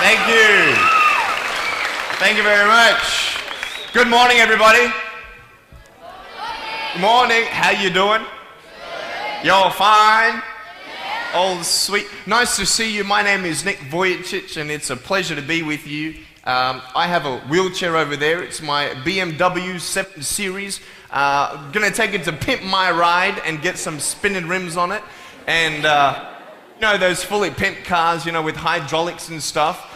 Thank you. Thank you very much. Good morning, everybody. Good morning. How you doing? You're fine? Oh, sweet. Nice to see you. My name is Nick Vujicic, and it's a pleasure to be with you. I have a wheelchair over there. It's my BMW 7 Series. Gonna take it to pimp my ride and get some spinning rims on it. And, you know, those fully pimped cars, you know, with hydraulics and stuff.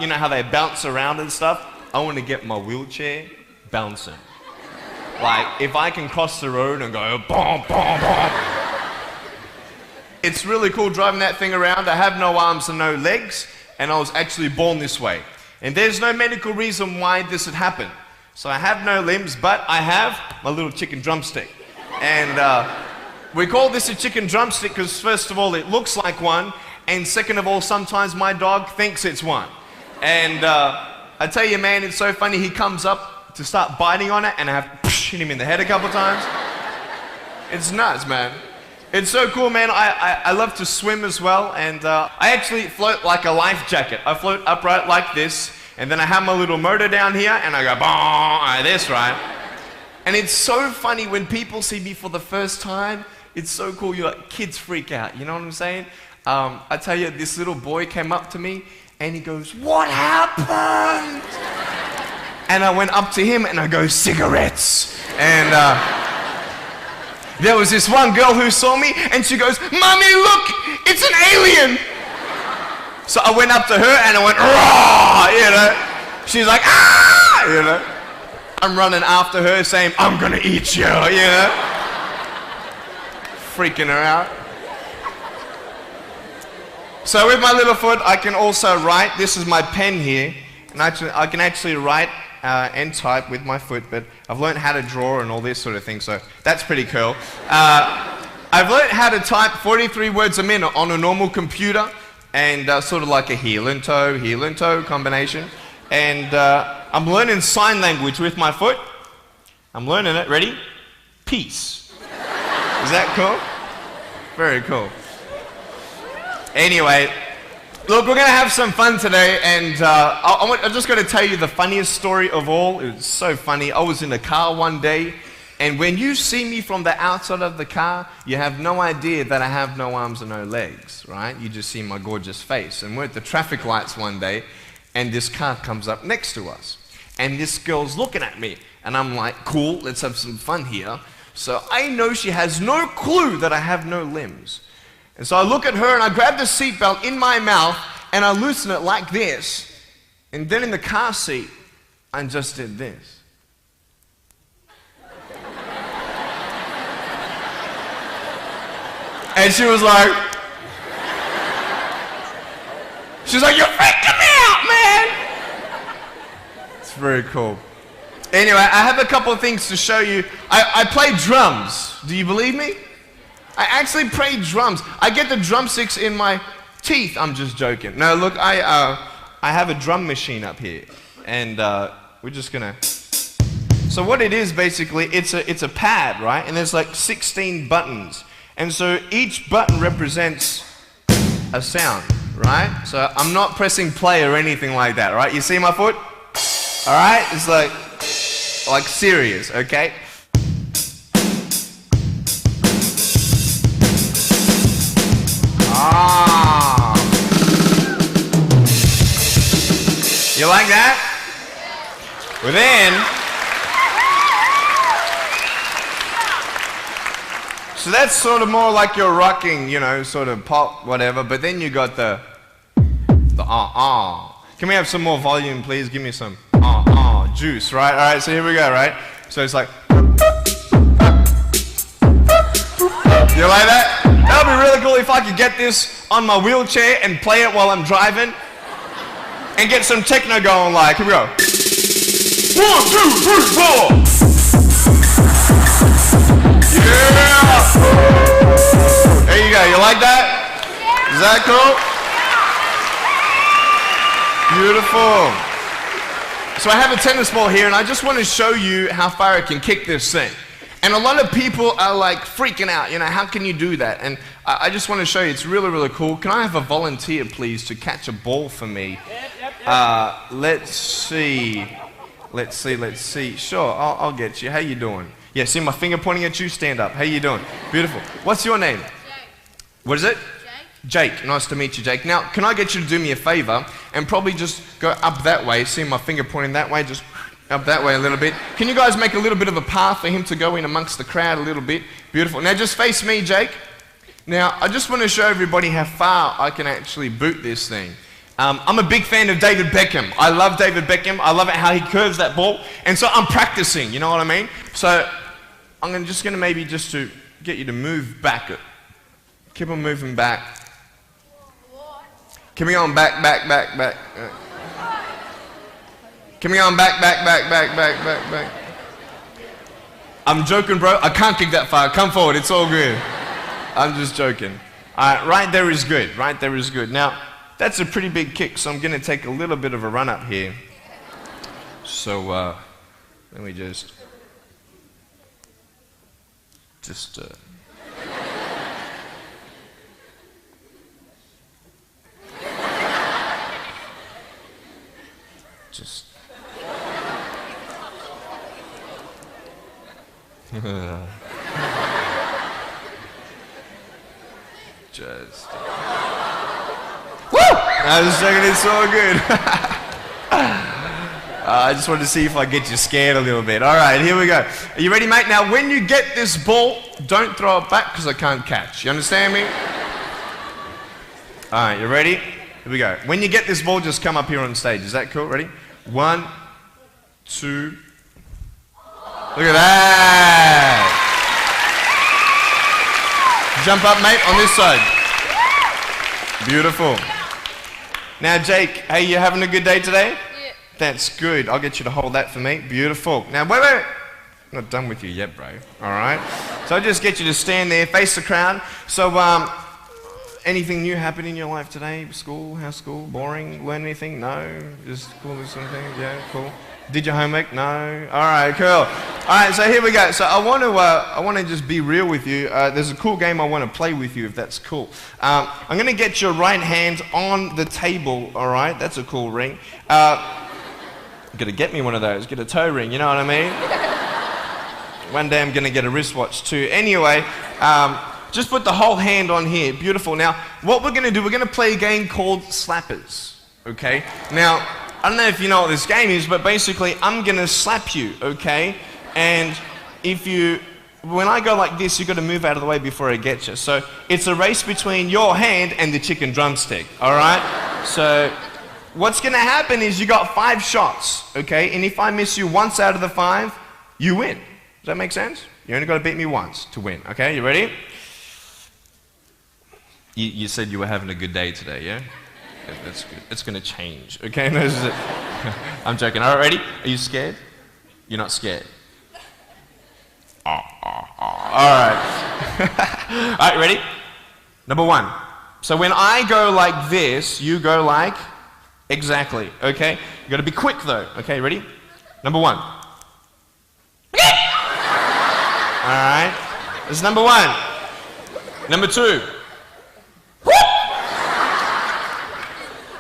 You know how they bounce around and stuff? I want to get my wheelchair bouncing. Like, if I can cross the road and go, boom, boom, boom. It's really cool driving that thing around. I have no arms and no legs, and I was actually born this way. And there's no medical reason why this had happened. So I have no limbs, but I have my little chicken drumstick. And we call this a chicken drumstick because first of all, it looks like one, and second of all, sometimes my dog thinks it's one. And I tell you, man, it's so funny. He comes up to start biting on it, and I have to hit him in the head a couple times. It's nuts, man. It's so cool, man. I love to swim as well, and I actually float like a life jacket. I float upright like this, and then I have my little motor down here, and I go, boom, like this, right? And it's so funny when people see me for the first time. It's so cool. You're like, kids freak out, you know what I'm saying? I tell you, this little boy came up to me, and he goes, "What happened?" And I went up to him, and I go, "Cigarettes." And there was this one girl who saw me, and she goes, "Mommy, look, it's an alien." So I went up to her, and I went, "Raw," you know. She's like, "Ah," you know. I'm running after her, saying, "I'm gonna eat you," you know. Freaking her out. So with my little foot, I can also write. This is my pen here, and I can actually write and type with my foot, but I've learned how to draw and all this sort of thing, so that's pretty cool. I've learned how to type 43 words a minute on a normal computer, and sort of like a heel and toe combination. And I'm learning sign language with my foot. I'm learning it. Ready? Peace. Is that cool? Very cool. Anyway, look, we're going to have some fun today, and I'm just going to tell you the funniest story of all. It was so funny. I was in a car one day, and when you see me from the outside of the car, you have no idea that I have no arms and no legs, right? You just see my gorgeous face. And we're at the traffic lights one day, and this car comes up next to us. And this girl's looking at me, and I'm like, cool, let's have some fun here. So I know she has no clue that I have no limbs. And so I look at her, and I grab the seatbelt in my mouth, and I loosen it like this. And then in the car seat, I just did this. And she was like, "You're freaking me out, man." It's very cool. Anyway, I have a couple of things to show you. I play drums. Do you believe me? I actually play drums. I get the drumsticks in my teeth. I'm just joking. No, look, I have a drum machine up here, and we're just gonna. So what it is basically, it's a pad, right? And there's like 16 buttons, and so each button represents a sound, right? So I'm not pressing play or anything like that, right? You see my foot? All right, it's like serious, okay? Ah. You like that? Well then, so that's sort of more like your rocking, you know, sort of pop, whatever, but then you got the Can we have some more volume, please? Give me some juice, right? All right, so here we go, right? So it's like, you like that? That would be really cool if I could get this on my wheelchair and play it while I'm driving and get some techno going like, here we go. 1, 2, 3, 4. Yeah! There you go, you like that? Is that cool? Beautiful. So I have a tennis ball here, and I just want to show you how far I can kick this thing. And a lot of people are like freaking out, you know, how can you do that? And I just want to show you, it's really, really cool. Can I have a volunteer, please, to catch a ball for me? Let's see. Sure, I'll get you. How you doing? Yeah, see my finger pointing at you? Stand up. How you doing? Beautiful. What's your name? Jake. What is it? Jake. Nice to meet you, Jake. Now, can I get you to do me a favor and probably just go up that way? See my finger pointing that way? Just up that way a little bit. Can you guys make a little bit of a path for him to go in amongst the crowd a little bit? Beautiful. Now just face me, Jake. Now I just want to show everybody how far I can actually boot this thing. I'm a big fan of David Beckham. I love David Beckham. I love it how he curves that ball. And so I'm practicing, you know what I mean? So I'm just going to maybe just to get you to move back. Keep on moving back. Keep on back. Keep on back. I'm joking, bro. I can't kick that far. Come forward. It's all good. I'm just joking. All right, right there is good. Right there is good. Now, that's a pretty big kick, so I'm going to take a little bit of a run up here. So, let me just Woo! I was checking, it's so good. I just wanted to see if I get you scared a little bit. All right, here we go. Are you ready, mate? Now, when you get this ball, don't throw it back because I can't catch. You understand me? All right, you ready? Here we go. When you get this ball, just come up here on stage. Is that cool? Ready? 1, 2. Look at that. Jump up, mate, on this side. Beautiful. Now, Jake, hey, you having a good day today? Yeah. That's good. I'll get you to hold that for me. Beautiful. Now, wait. I'm not done with you yet, bro. All right? So I'll just get you to stand there, face the crowd. So, anything new happen in your life today? School? How's school? Boring? Learn anything? No? Just cool or something? Yeah, cool. Did your homework? No? All right, cool. All right, so here we go. So I want to just be real with you. There's a cool game I want to play with you, if that's cool. I'm going to get your right hand on the table, all right? That's a cool ring. You're going to get me one of those. Get a toe ring, you know what I mean? One day I'm going to get a wristwatch too. Anyway, just put the whole hand on here. Beautiful. Now, what we're going to do, we're going to play a game called Slappers, okay? Now, I don't know if you know what this game is, but basically I'm going to slap you, okay? And when I go like this, you've got to move out of the way before I get you. So it's a race between your hand and the chicken drumstick, all right? So what's going to happen is you got 5 shots, okay? And if I miss you once out of the 5, you win. Does that make sense? You only got to beat me once to win, okay? You ready? You said you were having a good day today, yeah? That's good. It's going to change, okay? No, I'm joking. All right, ready? Are you scared? You're not scared? All right. All right, ready? Number 1. So when I go like this, you go like exactly, okay? You got to be quick though, okay? Ready? Number 1. All right. This is number 1. Number 2.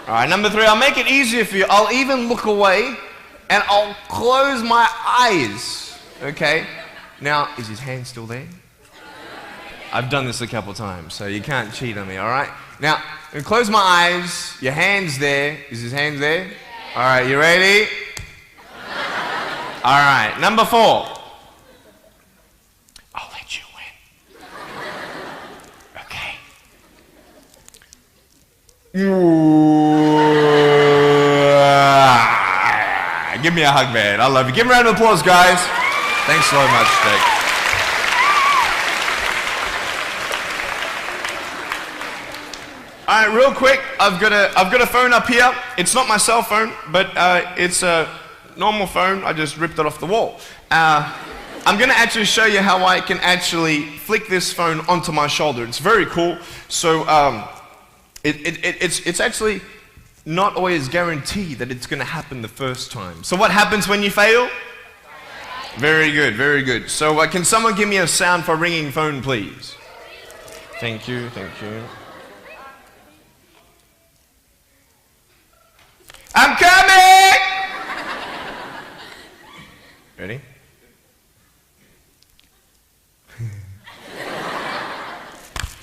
All right, number 3, I'll make it easier for you. I'll even look away and I'll close my eyes, okay? Now, is his hand still there? I've done this a couple times, so you can't cheat on me, all right? Now, I'm gonna close my eyes, your hand's there. Is his hand there? All right, you ready? All right, number 4. I'll let you win. Okay. Give me a hug, man. I love you. Give him a round of applause, guys. Thanks so much, Jake. All right, real quick. I've got a phone up here. It's not my cell phone, but it's a normal phone. I just ripped it off the wall. I'm going to actually show you how I can actually flick this phone onto my shoulder. It's very cool. So it's actually not always guaranteed that it's going to happen the first time. So what happens when you fail? Very good, very good. So can someone give me a sound for ringing phone, please? Thank you, thank you. I'm coming! Ready?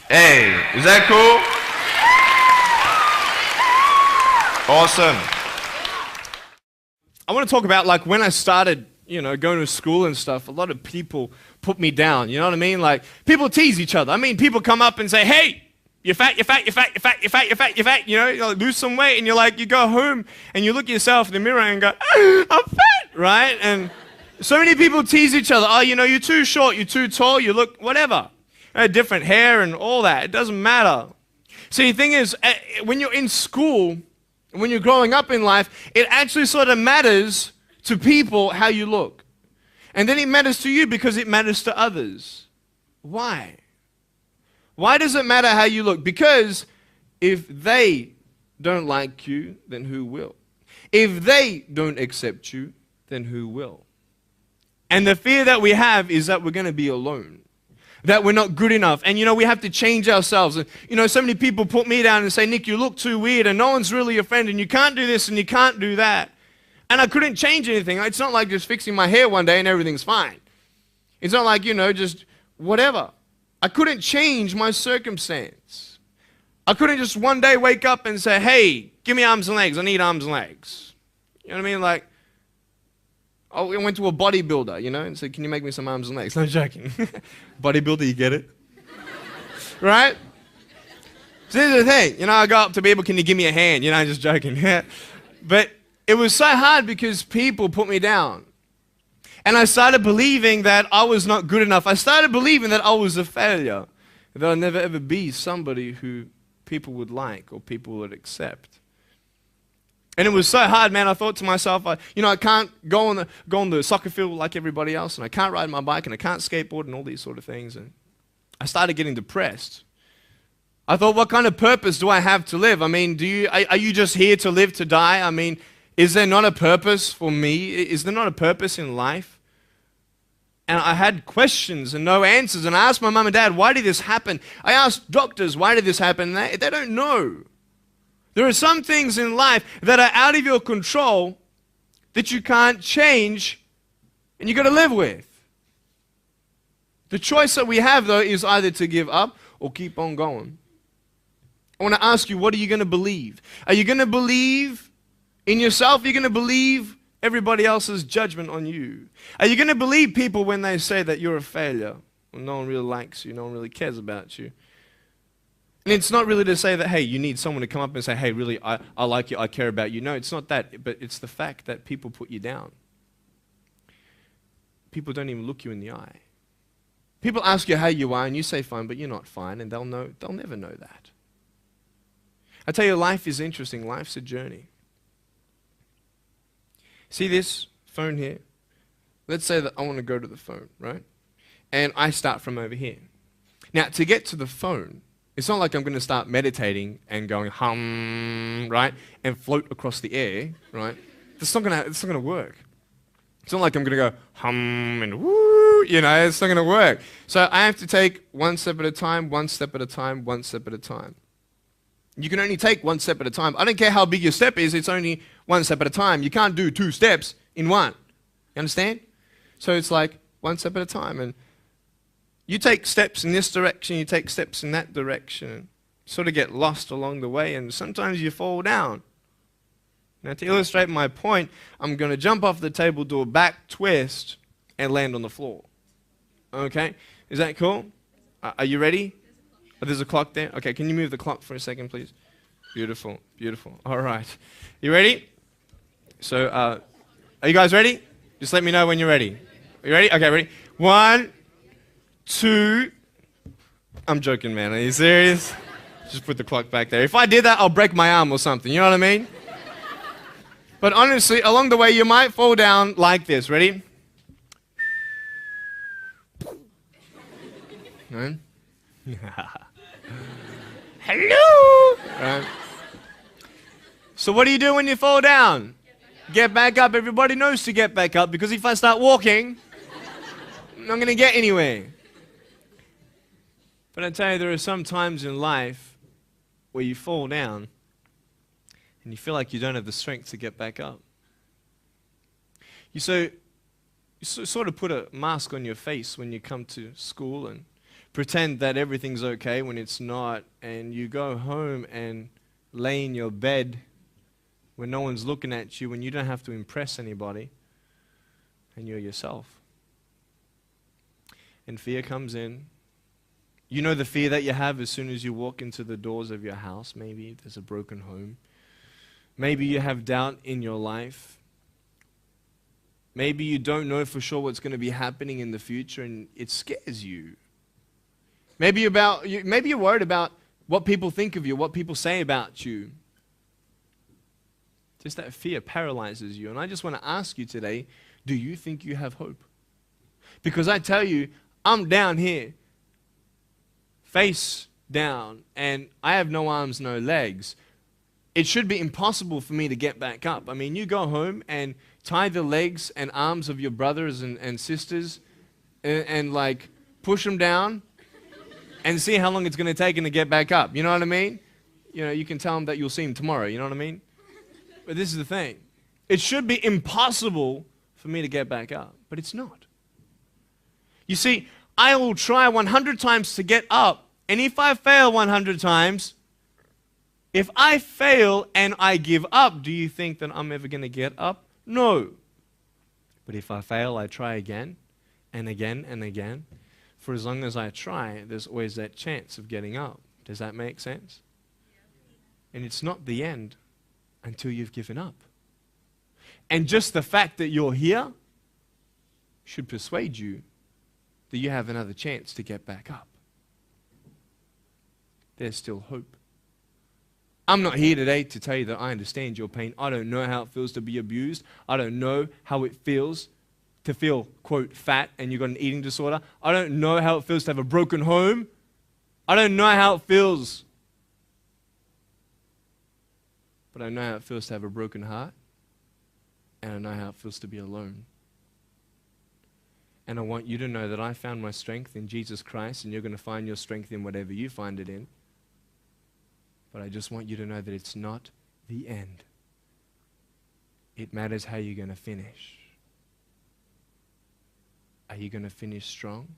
Hey, is that cool? Awesome. I want to talk about like when I started, going to school and stuff, a lot of people put me down, you know what I mean? Like people tease each other. I mean, people come up and say, hey, you're fat, you're fat, you're fat, you're fat, you're fat, you're fat, you're fat, you like, lose some weight, and you're like, you go home and you look at yourself in the mirror and go, I'm fat, right? And so many people tease each other. Oh, you're too short, you're too tall, you look whatever. Different hair and all that. It doesn't matter. See, the thing is, when you're in school, when you're growing up in life, it actually sort of matters to people how you look. And then it matters to you because it matters to others. Why? Why does it matter how you look? Because if they don't like you, then who will? If they don't accept you, then who will? And the fear that we have is that we're going to be alone. That we're not good enough. And we have to change ourselves. And so many people put me down and say, Nick, you look too weird and no one's really your friend and you can't do this and you can't do that. And I couldn't change anything. It's not like just fixing my hair one day and everything's fine. It's not like, just whatever. I couldn't change my circumstance. I couldn't just one day wake up and say, hey, give me arms and legs. I need arms and legs. You know what I mean? Like, I went to a bodybuilder, and said, can you make me some arms and legs? No, I'm joking. Bodybuilder, you get it? Right? So here's the thing. I go up to people, can you give me a hand? I'm just joking. But it was so hard because people put me down. And I started believing that I was not good enough. I started believing that I was a failure. That I'll never ever be somebody who people would like or people would accept. And it was so hard, man. I thought to myself, I can't go on the soccer field like everybody else, and I can't ride my bike, and I can't skateboard, and all these sort of things. And I started getting depressed. I thought, what kind of purpose do I have to live? I mean, are you just here to live to die? I mean, is there not a purpose for me? Is there not a purpose in life? And I had questions and no answers. And I asked my mum and dad, why did this happen? I asked doctors, why did this happen? And they don't know. There are some things in life that are out of your control that you can't change and you got to live with. The choice that we have, though, is either to give up or keep on going. I want to ask you, what are you going to believe? Are you going to believe in yourself? Are you going to believe everybody else's judgment on you? Are you going to believe people when they say that you're a failure? Well, no one really likes you, no one really cares about you. And it's not really to say that, hey, you need someone to come up and say, hey, really, I like you, I care about you. No, it's not that, but it's the fact that people put you down. People don't even look you in the eye. People ask you how you are, and you say fine, but you're not fine, and they'll never know that. I tell you, life is interesting. Life's a journey. See this phone here? Let's say that I want to go to the phone, right? And I start from over here. Now, to get to the phone, it's not like I'm going to start meditating and going hum, right? And float across the air, right? It's not going to work. It's not like I'm going to go hum and woo, it's not going to work. So I have to take one step at a time, one step at a time, one step at a time. You can only take one step at a time. I don't care how big your step is, it's only one step at a time. You can't do 2 steps in one. You understand? So it's like one step at a time. And you take steps in this direction, you take steps in that direction. And sort of get lost along the way, and sometimes you fall down. Now, to illustrate my point, I'm going to jump off the table, do a back twist, and land on the floor. Okay? Is that cool? Are you ready? Oh, there's a clock there? Okay, can you move the clock for a second, please? Beautiful, beautiful. All right. You ready? So, are you guys ready? Just let me know when you're ready. Are you ready? Okay, ready? 1, 2. I'm joking, man. Are you serious? Just put the clock back there. If I did that, I'll break my arm or something. You know what I mean? But honestly, along the way, you might fall down like this. Ready? Right? Hello! Right. So what do you do when you fall down? Get back up. Everybody knows to get back up, because if I start walking, not going to get anywhere. But I tell you, there are some times in life where you fall down and you feel like you don't have the strength to get back up. You sort of put a mask on your face when you come to school and pretend that everything's okay when it's not, and you go home and lay in your bed when no one's looking at you, when you don't have to impress anybody, and you're yourself. And fear comes in. You know the fear that you have as soon as you walk into the doors of your house. Maybe there's a broken home. Maybe you have doubt in your life. Maybe you don't know for sure what's going to be happening in the future, and it scares you. Maybe you're worried about what people think of you, what people say about you. Just that fear paralyzes you. And I just want to ask you today, do you think you have hope? Because I tell you, I'm down here, face down, and I have no arms, no legs. It should be impossible for me to get back up. I mean, you go home and tie the legs and arms of your brothers and sisters and like push them down and see how long it's going to take them to get back up. You know what I mean? You know, you can tell them that you'll see them tomorrow. You know what I mean? But this is the thing. It should be impossible for me to get back up, but it's not. You see, I will try 100 times to get up, and if I fail 100 times, if I fail and I give up, do you think that I'm ever going to get up? No. But if I fail, I try again and again and again. For as long as I try, there's always that chance of getting up. Does that make sense? And it's not the end until you've given up. And just the fact that you're here should persuade you that you have another chance to get back up. There's still hope. I'm not here today to tell you that I understand your pain. I don't know how it feels to be abused. I don't know how it feels to feel, quote, fat and you've got an eating disorder. I don't know how it feels to have a broken home. I don't know how it feels. But I know how it feels to have a broken heart. And I know how it feels to be alone. And I want you to know that I found my strength in Jesus Christ, and you're going to find your strength in whatever you find it in. But I just want you to know that it's not the end. It matters how you're going to finish. Are you going to finish strong?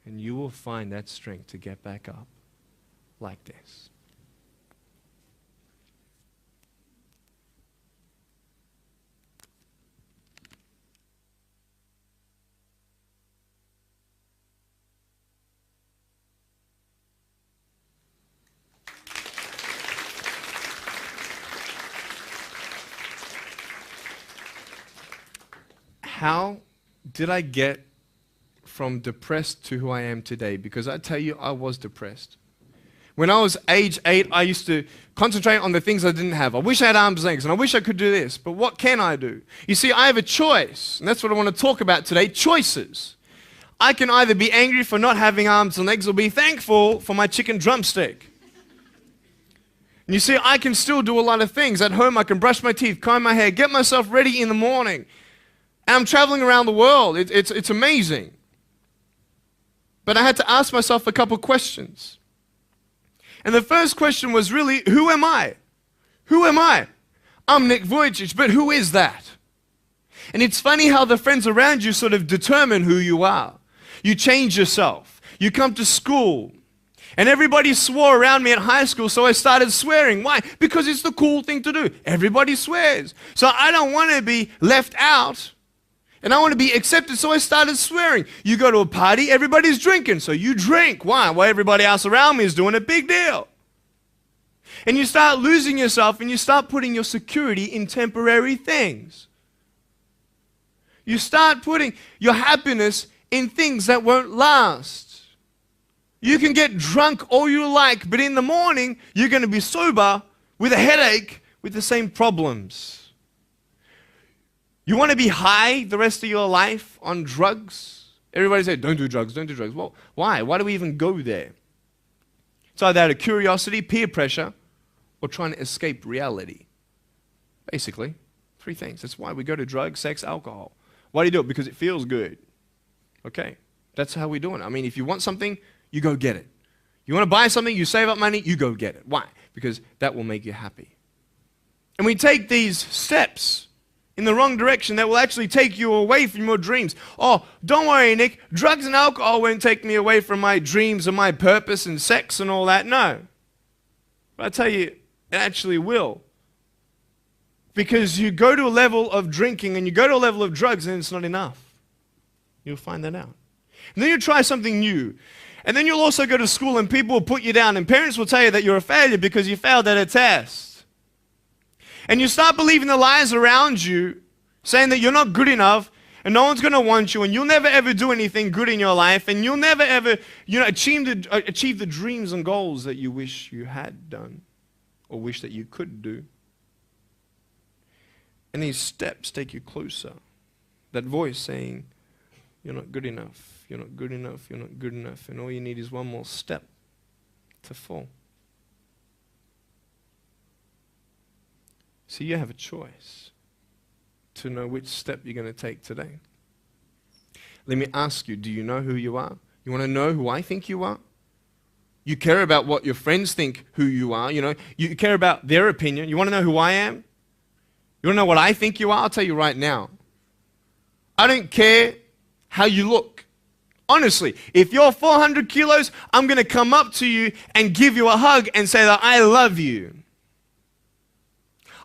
And you will find that strength to get back up like this. How did I get from depressed to who I am today? Because I tell you, I was depressed. When I was age 8, I used to concentrate on the things I didn't have. I wish I had arms and legs, and I wish I could do this, but what can I do? You see, I have a choice, and that's what I want to talk about today, choices. I can either be angry for not having arms and legs or be thankful for my chicken drumstick. And you see, I can still do a lot of things. At home, I can brush my teeth, comb my hair, get myself ready in the morning. And I'm traveling around the world. It's amazing. But I had to ask myself a couple questions. And the first question was really, who am I? Who am I? I'm Nick Vujicic, but who is that? And it's funny how the friends around you sort of determine who you are. You change yourself. You come to school. And everybody swore around me at high school, so I started swearing. Why? Because it's the cool thing to do. Everybody swears. So I don't want to be left out. And I want to be accepted, so I started swearing. You go to a party, everybody's drinking, so you drink. Why? Well, everybody else around me is doing a big deal. And you start losing yourself, and you start putting your security in temporary things. You start putting your happiness in things that won't last. You can get drunk all you like, but in the morning, you're going to be sober with a headache with the same problems. You want to be high the rest of your life on drugs? Everybody says, don't do drugs, don't do drugs. Well, why? Why do we even go there? It's either out of curiosity, peer pressure, or trying to escape reality, basically. 3 things. That's why we go to drugs, sex, alcohol. Why do you do it? Because it feels good. Okay, that's how we do it. I mean, if you want something, you go get it. You want to buy something, you save up money, you go get it. Why? Because that will make you happy. And we take these steps in the wrong direction that will actually take you away from your dreams. Oh, don't worry, Nick. Drugs and alcohol won't take me away from my dreams and my purpose and sex and all that. No. But I tell you, it actually will. Because you go to a level of drinking and you go to a level of drugs and it's not enough. You'll find that out. And then you try something new. And then you'll also go to school and people will put you down and parents will tell you that you're a failure because you failed at a test. And you start believing the lies around you saying that you're not good enough and no one's going to want you and you'll never ever do anything good in your life and you'll never ever achieve the dreams and goals that you wish you had done or wish that you could do. And these steps take you closer. That voice saying, you're not good enough, you're not good enough, you're not good enough. And all you need is one more step to fall. So you have a choice to know which step you're going to take today. Let me ask you, do you know who you are? You want to know who I think you are? You care about what your friends think who you are. You care about their opinion. You want to know who I am? You want to know what I think you are? I'll tell you right now. I don't care how you look. Honestly, if you're 400 kilos, I'm going to come up to you and give you a hug and say that I love you.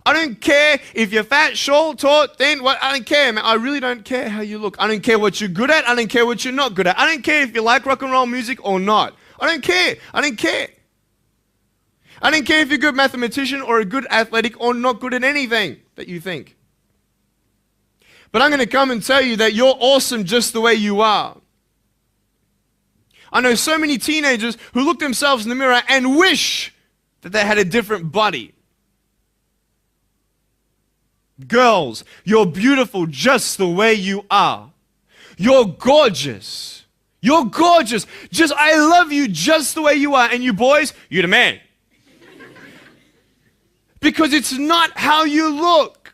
I don't care if you're fat, short, tall, thin, what, I don't care, man. I really don't care how you look. I don't care what you're good at. I don't care what you're not good at. I don't care if you like rock and roll music or not. I don't care. I don't care. I don't care if you're a good mathematician or a good athletic or not good at anything that you think. But I'm going to come and tell you that you're awesome just the way you are. I know so many teenagers who look themselves in the mirror and wish that they had a different body. Girls, you're beautiful just the way you are. You're gorgeous. You're gorgeous. I love you just the way you are. And you boys, you're the man. Because it's not how you look.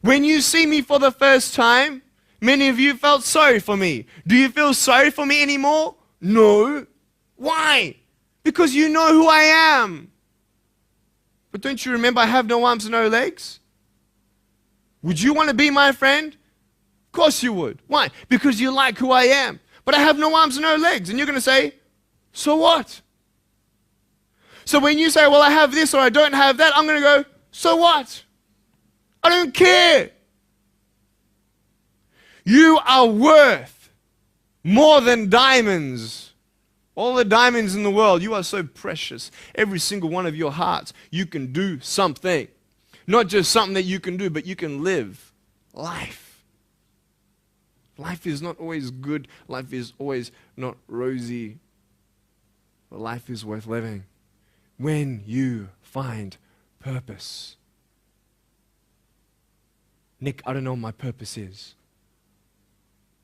When you see me for the first time, many of you felt sorry for me. Do you feel sorry for me anymore? No. Why? Because you know who I am. But don't you remember I have no arms and no legs? Would you want to be my friend? Of course you would. Why? Because you like who I am. But I have no arms and no legs. And you're going to say, so what? So when you say, well, I have this or I don't have that, I'm going to go, so what? I don't care. You are worth more than diamonds. All the diamonds in the world, you are so precious. Every single one of your hearts, you can do something. Not just something that you can do, but you can live life. Life is not always good. Life is always not rosy. But life is worth living when you find purpose. Nick, I don't know what my purpose is.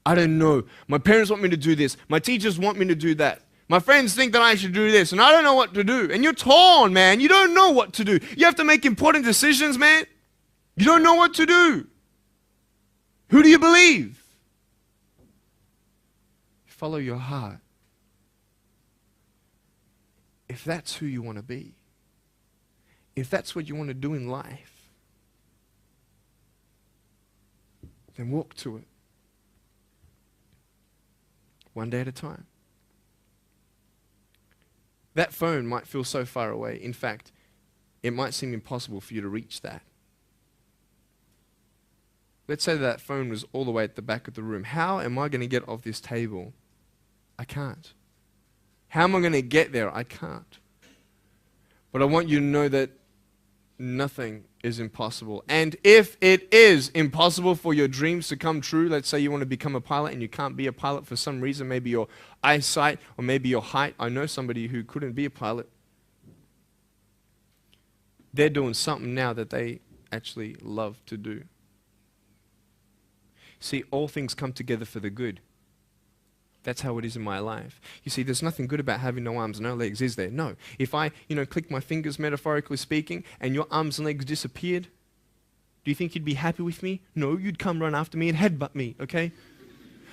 I don't know. My parents want me to do this. My teachers want me to do that. My friends think that I should do this, and I don't know what to do. And you're torn, man. You don't know what to do. You have to make important decisions, man. You don't know what to do. Who do you believe? Follow your heart. If that's who you want to be, if that's what you want to do in life, then walk to it. One day at a time. That phone might feel so far away. In fact, it might seem impossible for you to reach that. Let's say that phone was all the way at the back of the room. How am I going to get off this table? I can't. How am I going to get there? I can't. But I want you to know that nothing is impossible. And if it is impossible for your dreams to come true, let's say you want to become a pilot and you can't be a pilot for some reason, maybe your eyesight or maybe your height. I know somebody who couldn't be a pilot. They're doing something now that they actually love to do. See, all things come together for the good. That's how it is in my life. You see, there's nothing good about having no arms and no legs, is there? No. If I, click my fingers, metaphorically speaking, and your arms and legs disappeared, Do you think you'd be happy with me? No, you'd come run after me and headbutt me, okay?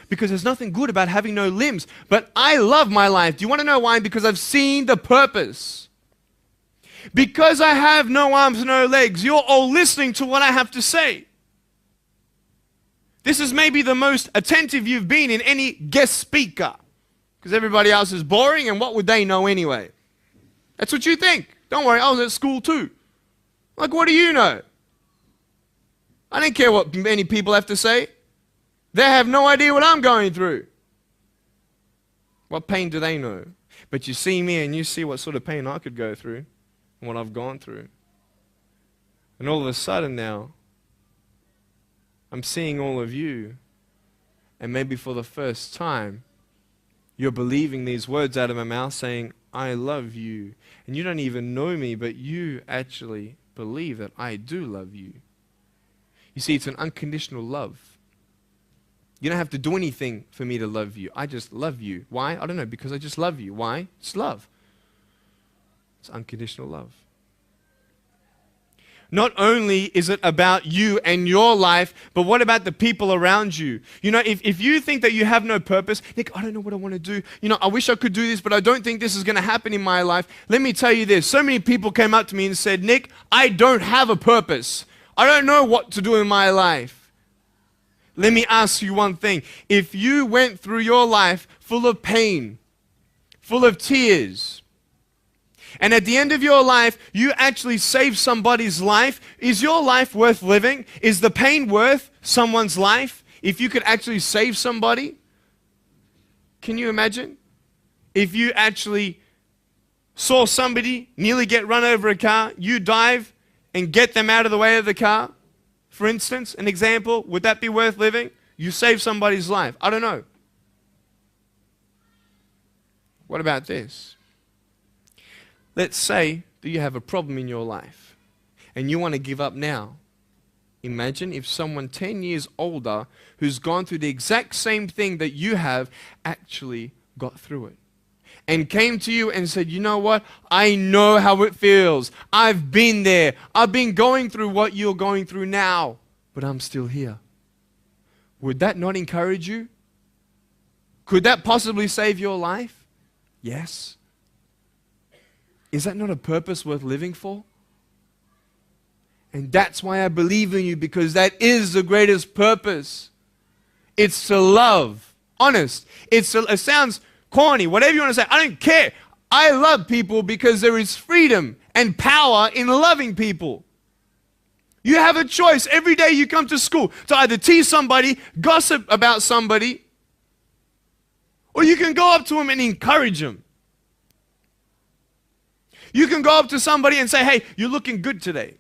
Because there's nothing good about having no limbs. But I love my life. Do you want to know why? Because I've seen the purpose. Because I have no arms, no legs, you're all listening to what I have to say. This is maybe the most attentive you've been in any guest speaker. Because everybody else is boring, and what would they know anyway? That's what you think. Don't worry, I was at school too. Like, what do you know? I don't care what many people have to say. They have no idea what I'm going through. What pain do they know? But you see me and you see what sort of pain I could go through and what I've gone through. And all of a sudden now, I'm seeing all of you, and maybe for the first time, you're believing these words out of my mouth saying, I love you. And you don't even know me, but you actually believe that I do love you. You see, it's an unconditional love. You don't have to do anything for me to love you. I just love you. Why? I don't know, because I just love you. Why? It's love. It's unconditional love. Not only is it about you and your life, but what about the people around you? You know, if you think that you have no purpose, Nick, I don't know what I want to do. You know, I wish I could do this, but I don't think this is going to happen in my life. Let me tell you this. So many people came up to me and said, Nick, I don't have a purpose. I don't know what to do in my life. Let me ask you one thing. If you went through your life full of pain, full of tears, and at the end of your life, you actually saved somebody's life, is your life worth living? Is the pain worth someone's life? If you could actually save somebody? Can you imagine? If you actually saw somebody nearly get run over a car, you dive and get them out of the way of the car, for instance, an example, would that be worth living? You save somebody's life. I don't know. What about this? Let's say that you have a problem in your life and you want to give up now. Imagine if someone 10 years older who's gone through the exact same thing that you have actually got through it and came to you and said, you know what? I know how it feels. I've been there. I've been going through what you're going through now, but I'm still here. Would that not encourage you? Could that possibly save your life? Yes. Is that not a purpose worth living for? And that's why I believe in you, because that is the greatest purpose. It's to love. Honest. It sounds corny, whatever you want to say. I don't care. I love people because there is freedom and power in loving people. You have a choice every day you come to school to either tease somebody, gossip about somebody, or you can go up to them and encourage them. You can go up to somebody and say, hey, you're looking good today.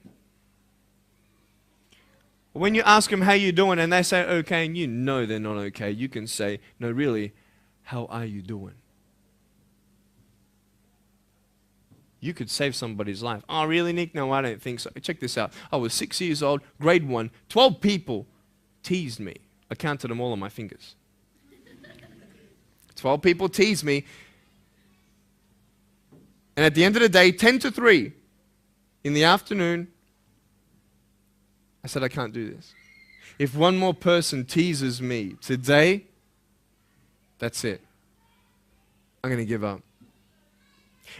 When you ask them how you doing and they say okay and you know they're not okay, you can say, no, really, how are you doing? You could save somebody's life. Oh, really, Nick? No, I don't think so. Check this out. I was 6 years old, grade 1, 12 people teased me. I counted them all on my fingers. 12 people teased me. And at the end of the day, 10 to 3 in the afternoon, I said, I can't do this. If one more person teases me today, that's it. I'm going to give up.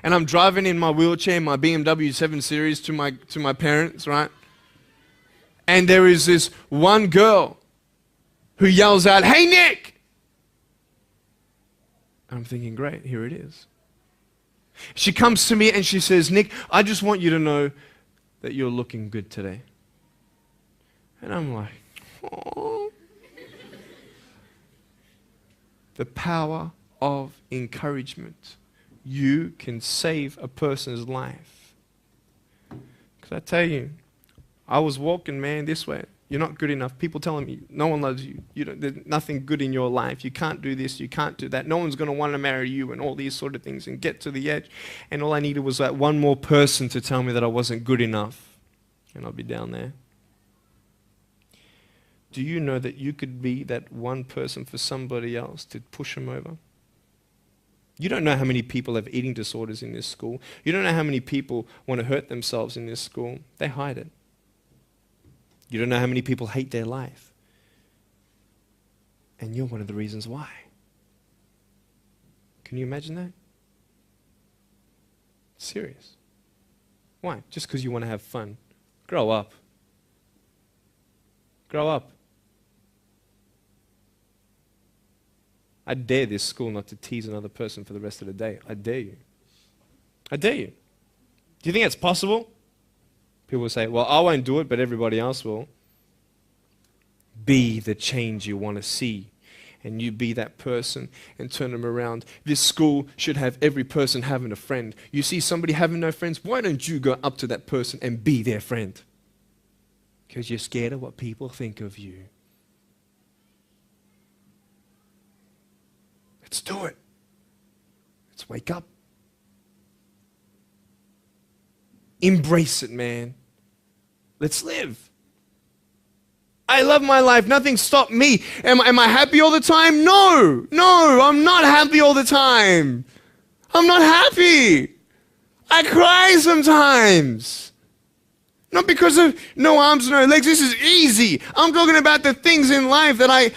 And I'm driving in my wheelchair, my BMW 7 Series to my parents, right? And there is this one girl who yells out, hey, Nick! And I'm thinking, great, here it is. She comes to me and she says, Nick, I just want you to know that you're looking good today. And I'm like, oh. The power of encouragement. You can save a person's life. Because I tell you, I was walking, man, this way. You're not good enough. People telling me, no one loves you. There's nothing good in your life. You can't do this. You can't do that. No one's going to want to marry you and all these sort of things and get to the edge. And all I needed was that one more person to tell me that I wasn't good enough. And I'll be down there. Do you know that you could be that one person for somebody else to push them over? You don't know how many people have eating disorders in this school. You don't know how many people want to hurt themselves in this school. They hide it. You don't know how many people hate their life. And you're one of the reasons why. Can you imagine that? Serious. Why? Just because you want to have fun. Grow up. Grow up. I dare this school not to tease another person for the rest of the day. I dare you. I dare you. Do you think it's possible? People will say, well, I won't do it, but everybody else will. Be the change you want to see. And you be that person and turn them around. This school should have every person having a friend. You see somebody having no friends, why don't you go up to that person and be their friend? Because you're scared of what people think of you. Let's do it. Let's wake up. Embrace it, man. Let's live. I love my life. Nothing stopped me. Am I happy all the time? No. No, I'm not happy all the time. I'm not happy. I cry sometimes. Not because of no arms, no legs. This is easy. I'm talking about the things in life that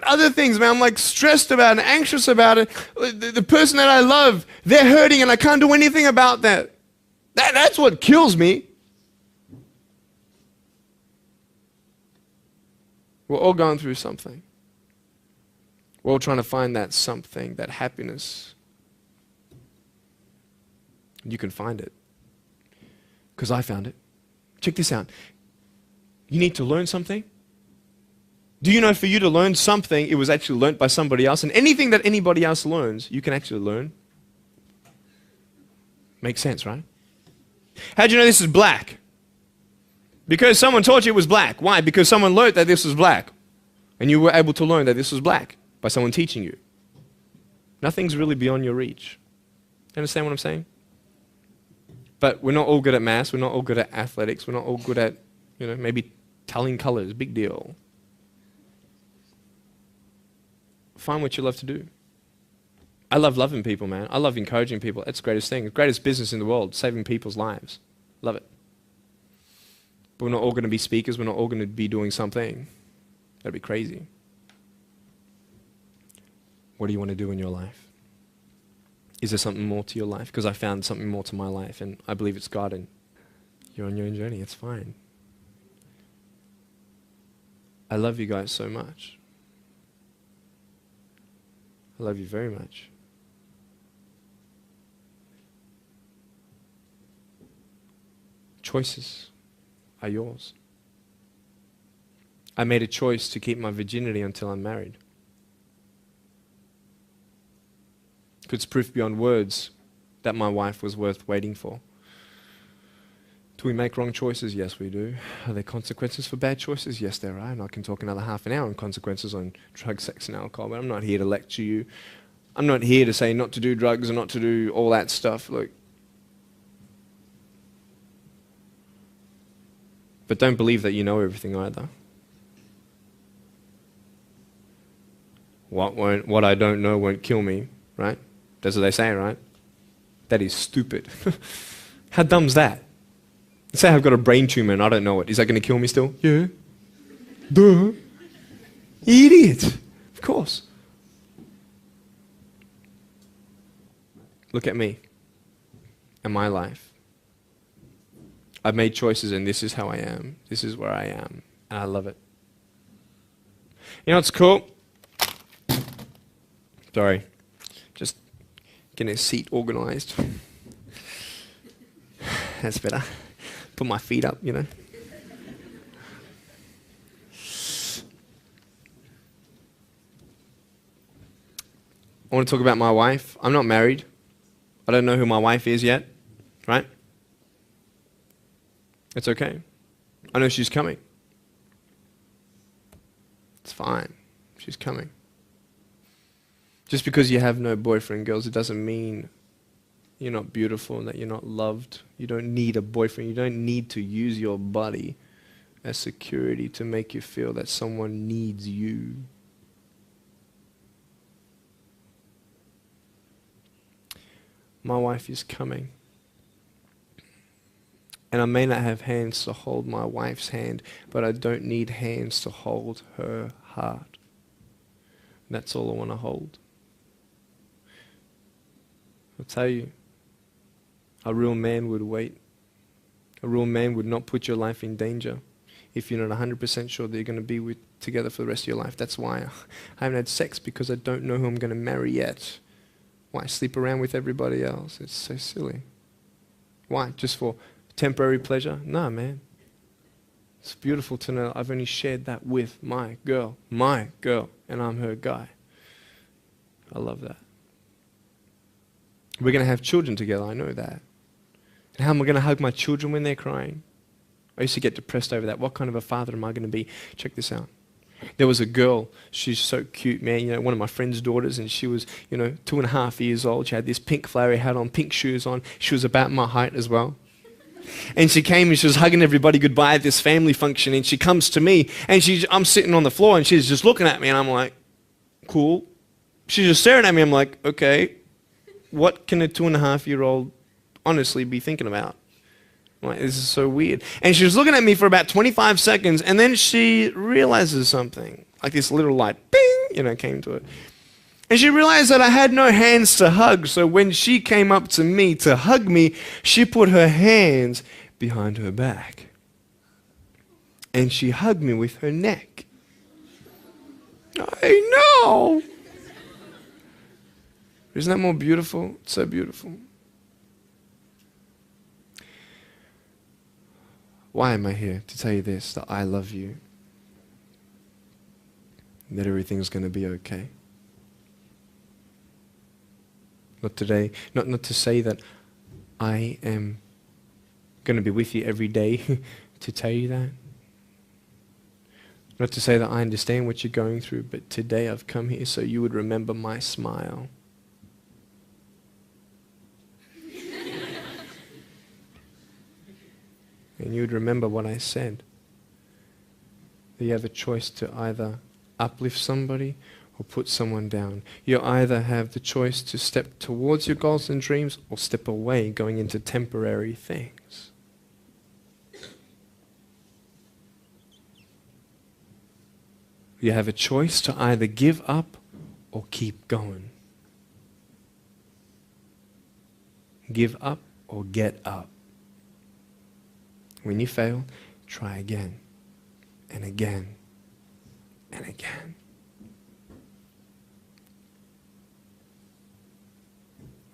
other things, man. I'm like stressed about and anxious about it. The person that I love, they're hurting and I can't do anything about that. That's what kills me. We're all going through something. We're all trying to find that something, that happiness. You can find it. Because I found it. Check this out. You need to learn something. Do you know for you to learn something, it was actually learnt by somebody else? And anything that anybody else learns, you can actually learn. Makes sense, right? How do you know this is black? Because someone taught you it was black. Why? Because someone learned that this was black. And you were able to learn that this was black by someone teaching you. Nothing's really beyond your reach. You understand what I'm saying? But we're not all good at maths. We're not all good at athletics. We're not all good at, maybe telling colors. Big deal. Find what you love to do. I love loving people, man. I love encouraging people. That's the greatest thing. The greatest business in the world, saving people's lives. Love it. But we're not all going to be speakers. We're not all going to be doing something. That'd be crazy. What do you want to do in your life? Is there something more to your life? Because I found something more to my life, and I believe it's God, and you're on your own journey. It's fine. I love you guys so much. I love you very much. Choices are yours. I made a choice to keep my virginity until I'm married. It's proof beyond words that my wife was worth waiting for. Do we make wrong choices? Yes, we do. Are there consequences for bad choices? Yes, there are. And I can talk another half an hour on consequences on drugs, sex, and alcohol, but I'm not here to lecture you. I'm not here to say not to do drugs and not to do all that stuff. Look. But don't believe that you know everything either. What I don't know won't kill me, right? That's what they say, right? That is stupid. How dumb's that? Let's say I've got a brain tumor and I don't know it. Is that going to kill me still? Yeah. Duh. Idiot. Of course. Look at me and my life. I've made choices and this is how I am. This is where I am. And I love it. You know what's cool? Sorry. Just getting a seat organized. That's better. Put my feet up, I want to talk about my wife. I'm not married. I don't know who my wife is yet, right? It's okay. I know she's coming. It's fine. She's coming. Just because you have no boyfriend, girls, it doesn't mean you're not beautiful and that you're not loved. You don't need a boyfriend. You don't need to use your body as security to make you feel that someone needs you. My wife is coming. And I may not have hands to hold my wife's hand, but I don't need hands to hold her heart. That's all I want to hold. I'll tell you, a real man would wait. A real man would not put your life in danger if you're not 100% sure that you're going to be together for the rest of your life. That's why I haven't had sex, because I don't know who I'm going to marry yet. Why sleep around with everybody else? It's so silly. Why? Just for temporary pleasure? No, man. It's beautiful to know I've only shared that with my girl, and I'm her guy. I love that. We're going to have children together, I know that. And how am I going to hug my children when they're crying? I used to get depressed over that. What kind of a father am I going to be? Check this out. There was a girl, she's so cute, man, you know, one of my friend's daughters, and she was, 2.5 years old. She had this pink flowery hat on, pink shoes on. She was about my height as well. And she came and she was hugging everybody goodbye at this family function, and she comes to me, and I'm sitting on the floor, and she's just looking at me, and I'm like, cool. She's just staring at me. I'm like, okay, what can a 2.5-year-old honestly be thinking about? I'm like, this is so weird. And she was looking at me for about 25 seconds, and then she realizes something. Like this little light, bing, came to it. And she realized that I had no hands to hug, so when she came up to me to hug me, she put her hands behind her back. And she hugged me with her neck. I know. Isn't that more beautiful? It's so beautiful. Why am I here? To tell you this, that I love you. That everything's going to be okay. Not today, not to say that I am going to be with you every day to tell you that. Not to say that I understand what you're going through, but today I've come here so you would remember my smile. And you would remember what I said. That you have a choice to either uplift somebody or put someone down. You either have the choice to step towards your goals and dreams or step away, going into temporary things. You have a choice to either give up or keep going. Give up or get up. When you fail, try again and again and again.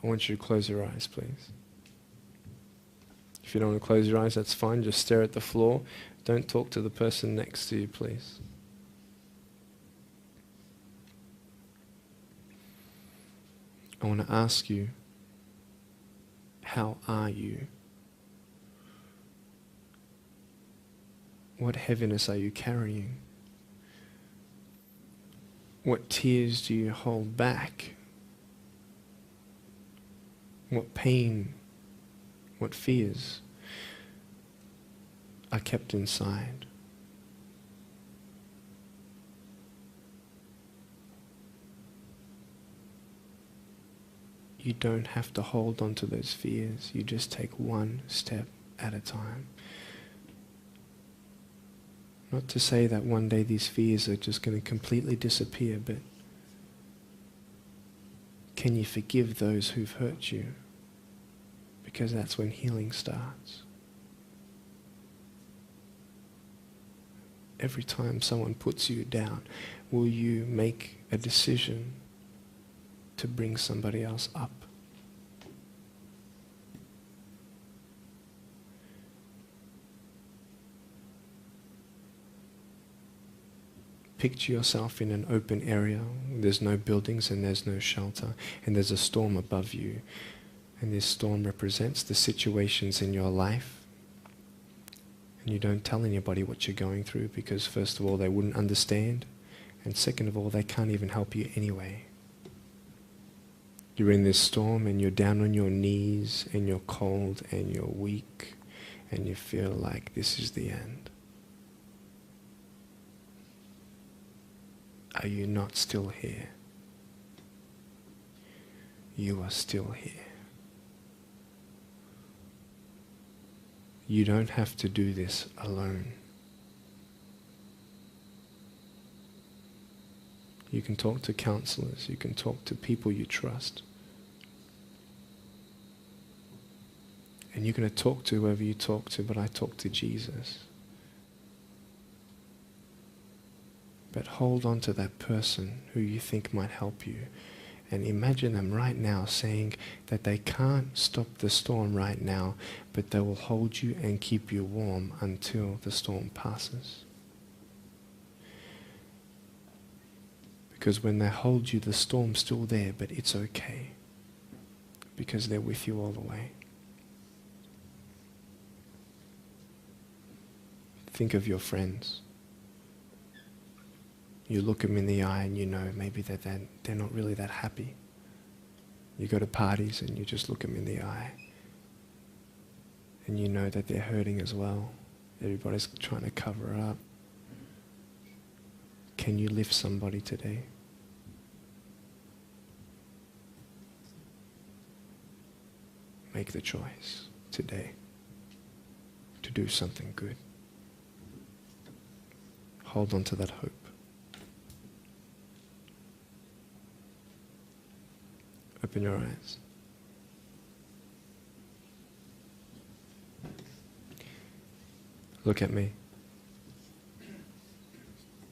I want you to close your eyes, please. If you don't want to close your eyes, that's fine. Just stare at the floor. Don't talk to the person next to you, please. I want to ask you, how are you? What heaviness are you carrying? What tears do you hold back? What pain, what fears are kept inside? You don't have to hold on to those fears. You just take one step at a time. Not to say that one day these fears are just going to completely disappear, but can you forgive those who've hurt you? Because that's when healing starts. Every time someone puts you down, will you make a decision to bring somebody else up? Picture yourself in an open area. There's no buildings and there's no shelter, and there's a storm above you. And this storm represents the situations in your life. And you don't tell anybody what you're going through, because first of all, they wouldn't understand, and second of all, they can't even help you anyway. You're in this storm and you're down on your knees and you're cold and you're weak and you feel like this is the end. Are you not still here? You are still here. You don't have to do this alone. You can talk to counselors, you can talk to people you trust. And you're going to talk to whoever you talk to, but I talk to Jesus. But hold on to that person who you think might help you. And imagine them right now saying that they can't stop the storm right now, but they will hold you and keep you warm until the storm passes. Because when they hold you, the storm's still there, but it's okay. Because they're with you all the way. Think of your friends. You look them in the eye and you know maybe that they're not really that happy. You go to parties and you just look them in the eye. And you know that they're hurting as well. Everybody's trying to cover up. Can you lift somebody today? Make the choice today to do something good. Hold on to that hope. Open your eyes. Look at me.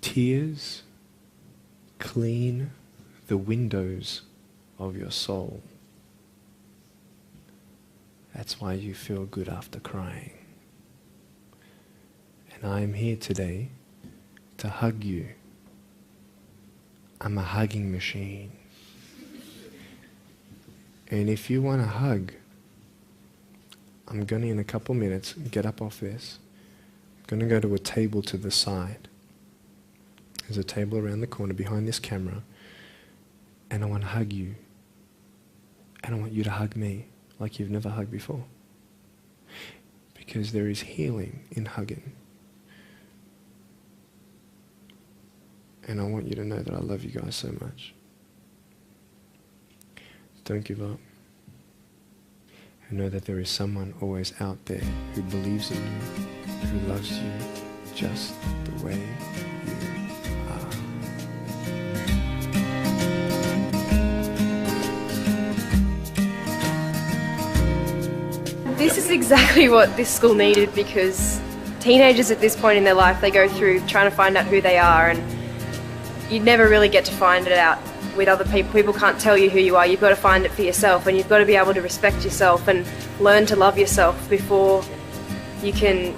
Tears clean the windows of your soul. That's why you feel good after crying. And I am here today to hug you. I'm a hugging machine. And if you want a hug, I'm going to, in a couple minutes, get up off this. I'm going to go to a table to the side. There's a table around the corner behind this camera. And I want to hug you. And I want you to hug me like you've never hugged before. Because there is healing in hugging. And I want you to know that I love you guys so much. Don't give up. And know that there is someone always out there who believes in you, who loves you just the way you are. This is exactly what this school needed, because teenagers at this point in their life, they go through trying to find out who they are, and you never really get to find it out with other people. People can't tell you who you are. You've got to find it for yourself, and you've got to be able to respect yourself and learn to love yourself before you can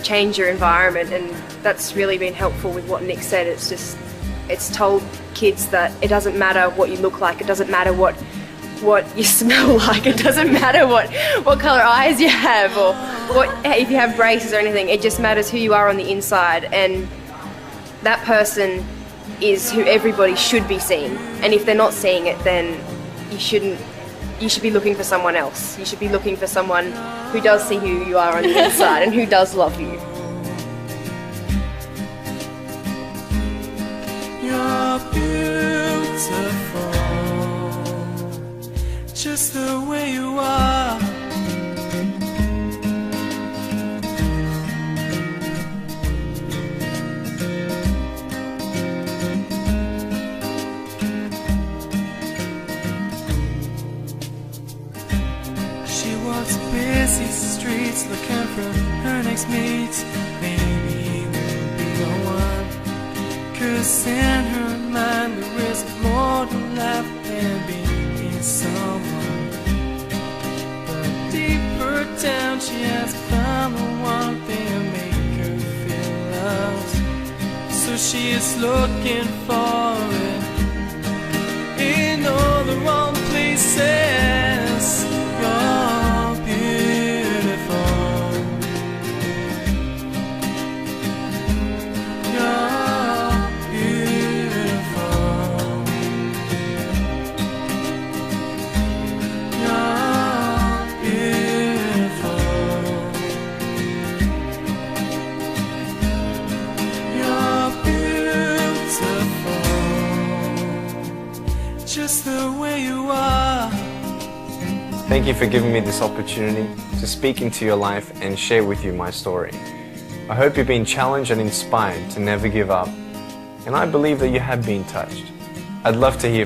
change your environment. And that's really been helpful with what Nick said. It's told kids that it doesn't matter what you look like, it doesn't matter what you smell like, it doesn't matter what colour eyes you have, or if you have braces or anything. It just matters who you are on the inside, and that person is who everybody should be seeing. And if they're not seeing it, then you should be looking for someone else. You should be looking for someone who does see who you are on the inside and who does love you. You're beautiful, just the way you are. Busy streets looking for her next mate. Maybe he will be the one, 'cause in her mind there is more to life than being someone. But deeper down she has found the one thing to make her feel loved. So she is looking for it in all the wrong places. Just the way you are. Thank you for giving me this opportunity to speak into your life and share with you my story. I hope you've been challenged and inspired to never give up, and I believe that you have been touched. I'd love to hear from you.